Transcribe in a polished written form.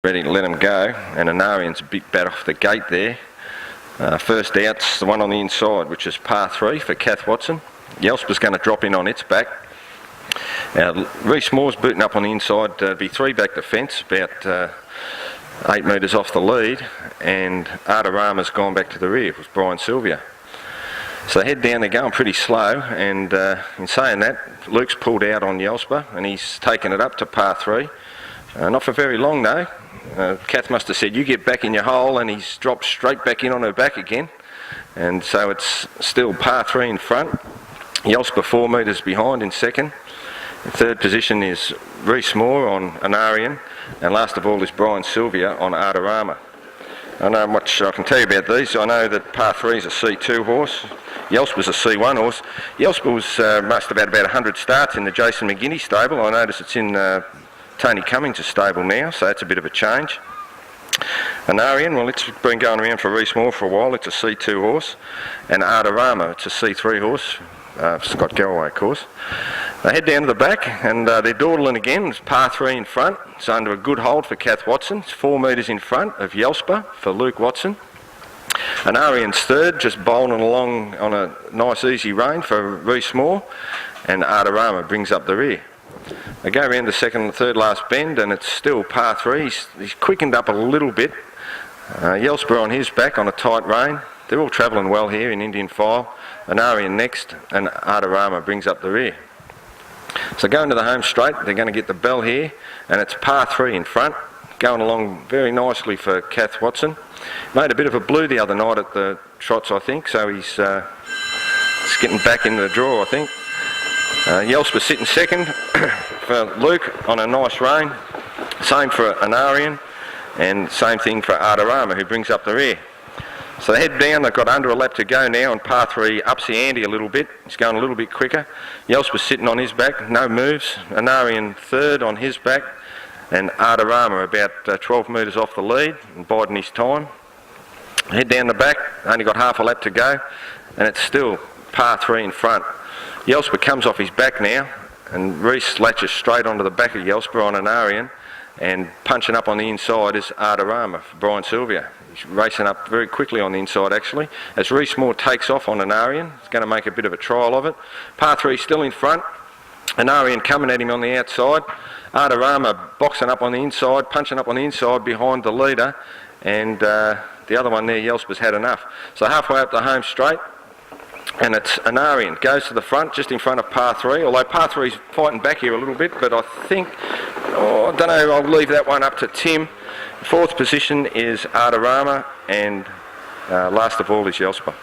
Ready to let him go, and Anarian's a bit bad off the gate there. First out's the one on the inside, which is par 3 for Kath Watson. Yelsper's going to drop in on its back. Reece Moore's booting up on the inside, be 3 back the fence, about 8 metres off the lead, and Artarama's gone back to the rear with Brian Sylvia. So they head down, they're going pretty slow, and in saying that, Luke's pulled out on Yelsper and he's taken it up to par 3. Not for very long though. Kath must have said, "You get back in your hole," and he's dropped straight back in on her back again. And so it's still par 3 in front. Yelsper 4 metres behind in second. In third position is Reece Moore on Anarian, and last of all is Brian Sylvia on Artarama. I know much I can tell you about these. I know that par 3 is a C2 horse. Yelsper's a C1 horse. Yelsper must have had about 100 starts in the Jason McGinney stable. I notice it's in Tony Cummings' stable now, so that's a bit of a change. Anarian, well, it's been going around for Reece Moore for a while. It's a C2 horse. And Artarama, it's a C3 horse. Scott Galloway, of course. They head down to the back, and they're dawdling again. It's par 3 in front. It's under a good hold for Kath Watson. It's 4 metres in front of Yelsper for Luke Watson. Anarian's third, just bowling along on a nice easy rein for Reece Moore. And Artarama brings up the rear. They go around the second and third last bend, and it's still par 3. He's quickened up a little bit. Yelsper on his back on a tight rein. They're all travelling well here in Indian file. Anarian next, and Artarama brings up the rear. So going to the home straight, they're going to get the bell here, and it's par 3 in front. Going along very nicely for Kath Watson. Made a bit of a blue the other night at the trots, I think, so he's getting back in the draw, I think. Yelsper sitting second for Luke on a nice rein. Same for Anarian, and same thing for Artarama, who brings up the rear. So they head down, they've got under a lap to go now, and par 3 ups the ante a little bit. He's going a little bit quicker. Yelsper's sitting on his back, no moves. Anarian third on his back, and Artarama about 12 metres off the lead and biding his time. Head down the back, only got half a lap to go, and it's still par 3 in front. Yelsper comes off his back now, and Reece latches straight onto the back of Yelsper on Anarian, and punching up on the inside is Artarama for Brian Sylvia. He's racing up very quickly on the inside actually. As Reece Moore takes off on Anarian, he's going to make a bit of a trial of it. Par 3 still in front. Anarian coming at him on the outside. Artarama boxing up on the inside, punching up on the inside behind the leader, and the other one there, Yelsper's had enough. So halfway up the home straight, and it's Anarian goes to the front, just in front of par 3, although par 3's fighting back here a little bit, but I think, I don't know, I'll leave that one up to Tim. Fourth position is Artarama, and last of all is Yelsper.